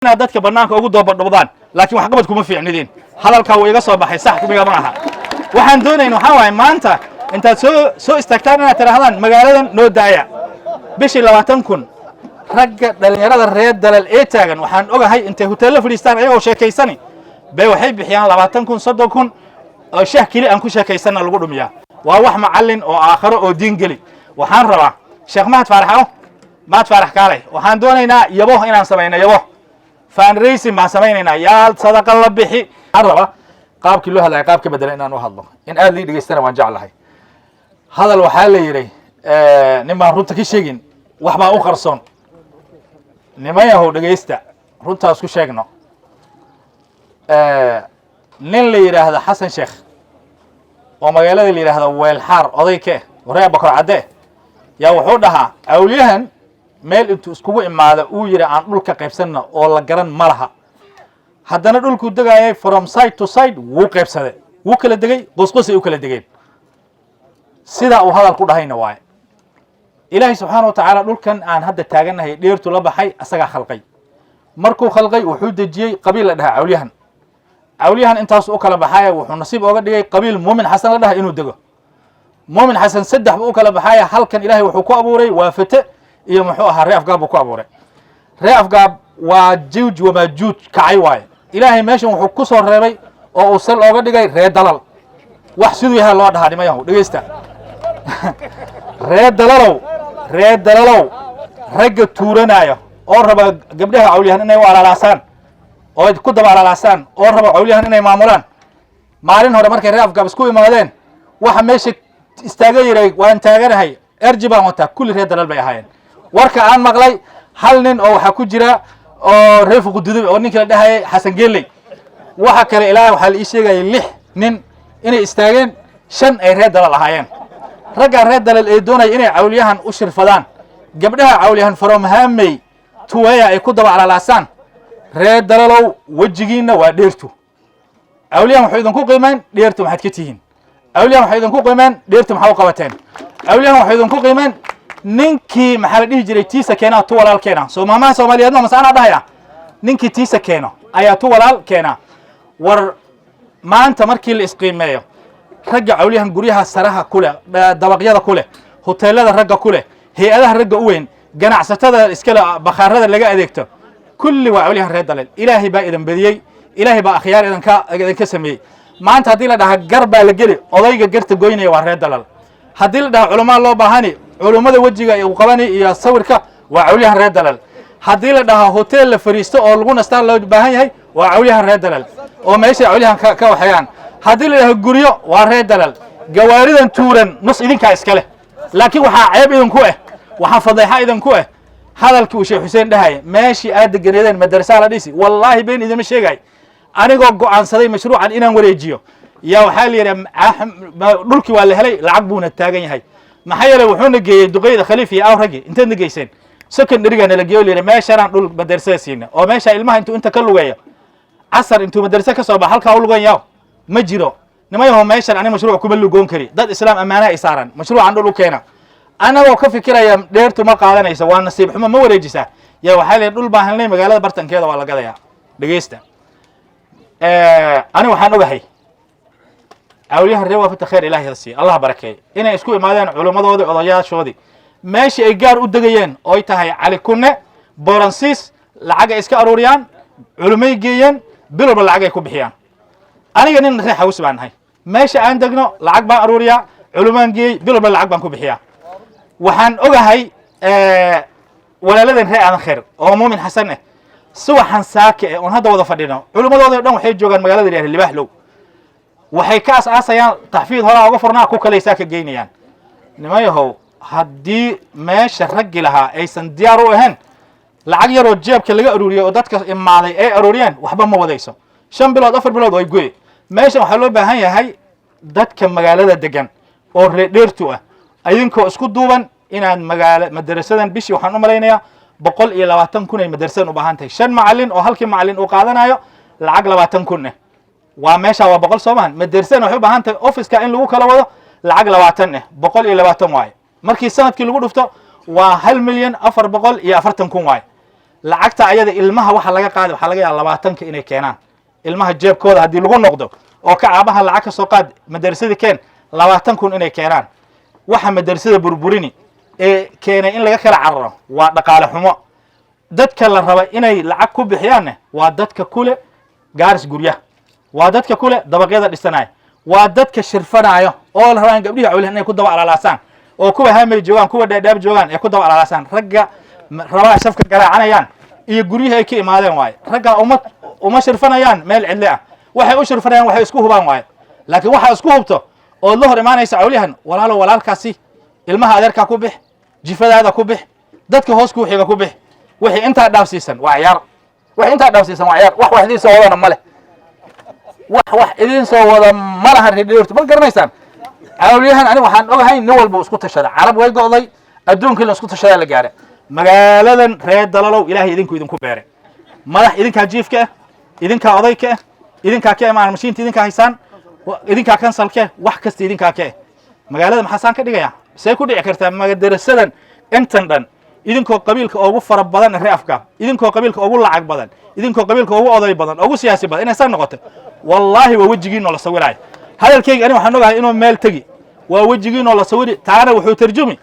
dadka banaanka ugu doobadhowdaan laakiin wax qabad kuma fiicnidin hadalka way iga soo baxay sax kumiga ma aha waxaan doonaynaa waxa waay maanta intaad soo istaagtaan inaad tirahdaan magaaladan noo daaya bishii 20,000 ragga dhalinyarada reer dalal ee taagan waxaan ogahay intay hoteelada fadhiistaan ayagoo sheekaysani bay waxay bixiyaan 20,000 30,000 oo shaah kili aan ku sheekaysana lagu dhumiyaa waa wax macallin oo aakhiro oo diin gali waxaan rabaa sheekh Mahad Faarax kaalay waxaan doonaynaa yabo inaan sameeyno yabo fundraising ma sameynayna yaal sadaqa la bixi araba qaabkii loo hadlay qaabka bedel inaan u hadlo in aad lii dhageystana waan jeclahay hadal waxa la yiri nima runta ka sheegin wax baa u qarsoon nima yahow dhageysta runta isku sheegno nin la yiraahdo Xasan Sheekh oo magaalada la yiraahdo Weelxaar odayke wareey Bakar Cadde yaa wuxuu dhahaa awliyahan meel intuu iskugu imaado uu yiri aan dhulka qaybsanna oo la garan ma laha haddana dhulku dagaayay from side to side wuu qaybsaday wuu kala degay qosqosay u kala degeen sida uu hadal ku dhahayna waay ilaahay subhanahu wa ta'ala dhulkan aan hadda taaganahay dheertu la baxay asaga khalqay markuu khalqay wuxuu dajiyay qabiil la dhahaa awliyahan intaas u kala baxay wuxuu nasiib uga dhigay qabiil muumin xasan la dhahaa inuu dego muumin xasan saddex buu kala baxay halkan ilaahay wuxuu ku abuuray waafate iyo muxuu ahaa reef gaab ku abuuray reef gaab waa juuj wa majuuj kacay waay ilaahay meeshan wuxuu ku soo reebay oo uu sal uga dhigay reer dalal wax sidoo yahay loo dhahaa nimayahu dhageysta reer dalalow ragga tuuranaayo oo raba gabdhaha awliyahan inay walaalaasaan oo ku dabaalalaasaan oo raba awliyahan inay maamulaan maalin hore markay reef gaab isku imaadeen waxa meesha istaaga yiray waan taaganahay erjibaan wata kulli reer dalal bay ahaayeen warka aan maqlay hal nin oo waxa ku jira oo reef quduud oo ninka la dhahay Xasan Geeley waxa kale ilaahay waxa la ii sheegay 6 nin inay istaageen 5 ay reer dalal ahaayeen ragga reer dalal ee doonay inay awliyahan u shirfadaan gabdhaha awliyahan from Hamay tuwaya ay ku dabaalalaasaan reer dalalow wajigiina waa dheertu awliyahan waxay idin ku qiimeyn dheertu maxaad ka tihiin awliyahan waxay idin ku qiimeyn dheertu maxaa u qabateen awliyahan waxay idin ku qiimeyn ninkii maxaa la dhihi jiray tiisa keena tu walaal keena Soomaaliya Soomaaliyeedna masaana dhahaya ninkii tiisa keeno ayaa tu walaal keena war maanta markii la isqiimeeyo ragga awliyahan guryaha saraha kule dabaqyada kule hoteelada ragga kule hay'adaha ragga u weyn ganacsatada iskala bakhaarada laga adeegto kulli waa awliyahan reer dalal ilaahay baa idan badiyay ilaahay baa akhyaar idan ka sameeyay maanta hadii la dhaha garba la gali odayga garta goynaya waa reer dalal hadii la dhaha culumada loo baahani culumada wajiga ay u qabani iyo sawirka waa awliyahan reer dalal hadii la dhaha hotel la fariisto oo lagu nastaan loo baahan yahay waa awliyahan reer dalal oo meesha awliyahan ka waxayaan hadii la dhaha guriyo waa reer dalal gawaaridan tuuran nus idinka iskale laakiin waxa ceeb idin ku ah waxa fadeexa idin ku ah hadalkii uu Sheekh Xuseen dhahay meeshii aad deganeedeen madrasa la dhisi wallahi been idin sheegay anigoo go'aansaday mashruucan inaan wareejiyo yaa waxa la yiraahdaa dhulkii waa la helay lacag buuna taagan yahay maxaa yeelay wuxuu nageeyay duqeyda khaliifi aw ragi inta nageeysan secondary-ga la geeyo leeyahay meeshaan dhul madrasa siina oo meesha ilmaha inta ka lugeeyo asar intuu madrasa ka soo bax halka u lugeeyo ma jiro nimayaho meeshaan ani mashruuc kuma lugoon kari dad islaam amaana ay saaran mashruucan dhul u keena anagoo ka fikiraya dheertu ma qaadanaysa waa nasiib xumo ma wareejisa yaa waxa la dhul baahanay magaalada bartankeeda waa la gadayaa dhageysta ani waxaan ogahay awliyahan reer waafta khair ilaahi hasi Allah barakeey inay isku imaadeen culimadooda odayaashoodii meeshii ay gaar u dagayeen oo ay tahay cali kunne boransis lacag iska aruuriyaan culimay geeyeen bilowba lacag ay ku bixiyaan aniga nin reer xaws baan ahay meesha aan dagno lacag baan aruuriyaa culimaan geey bilowba lacag baan ku bixiyaa waxaan ogahay walaaladan reer aan khair oo muumin xasan suwaxan saake oo hadda wada fadhino culimadooda dhan waxay joogan magaalada Reer Libaaxlow waxay ka aasayaan taxfiid hore uga furnaa ku kale saaka geynayaan nimayahow haddii meesha raggi lahaa aysan diyaar u ahayn lacag yar oo jeebka laga aruuriyo oo dadka imaaday ay aruuriyeen waxba ma wadayso 5 bilood 4 bilood way gooy meesha waxa loo baahan yahay dadka magaalada degan oo dheertu ah idinkoo isku duuban inaan madrasadan bishii waxaan u malaynayaa 120,000 ay madrasadan u baahan tahay 5 macallin oo halkii macallin uu qaadanayo lacag 20,000 waa meesha waa 100 Soomaan madrasadan waxay u baahan tahay office-ka in lagu kala wado lacag 20 120 waay markii sanadkii lagu dhufto waa 1,440,000 waay lacagta ayada ilmaha waxa laga qaadi waxa laga yaabaa 20 inay keenaan ilmaha jeebkooda hadii lagu noqdo oo ka aabaha lacag ka soo qaad madrasada keen 20 inay keenaan waxa madrasada burburini ee keenay in laga kala cararo waa dhaqaale xumo dadka la raba inay lacag ku bixiyaan waa dadka kule gaaris guryaha waa dadka kule dabaqyada dhisanay waa dadka shirfanaayo oo la rabaan gabdhihi cawlahan inay ku daba alaalasaan oo kuwa haamay joogan kuwa dhaadhaab joogan ee ku daba alaalasaan ragga rabaa shafka garaacanayaan iyo guryaha ay ka imaadeen waay ragga uma shirfanayaan meel cidle ah waxay u shirfanayaan waxay isku hubaan waay laakiin waxa isku hubto oo la hor imaanaysa cawlahan walaalkaasi ilmaha adeerka ku bix jifadaada ku bix dadka hoos ku xiga ku bix wixii inta dhaafsiisan waa ciyaar wax idin soo wadana male wax idin soo wada malaha ridhiirto ma garanaysan cawliyahan ani waxaan ogahay nin walba isku tashada carab way go'day adduunka la isku tashada la gaaray magaaladan reer dalalow ilaahay idinku beeray madax idinka jiifka idinka odayka idinka ka imaan mashiinta idinka haysaan idinka kansalka wax kasta idinka ka magaalada maxaa saan ka dhigaya say ku dhici kartaa magdarasadan intan dhan idinkoo qabiilka ugu fara badan reefka idinkoo qabiilka ugu lacag badan idinkoo qabiilka ugu oday badan ugu siyaasi badan inay san noqoto wallahi waa wajigiina la sawiraay hadalkayga ani waxaan ogahay inuu meel tagi waa wajigiina la sawiri taana wuxuu tarjumi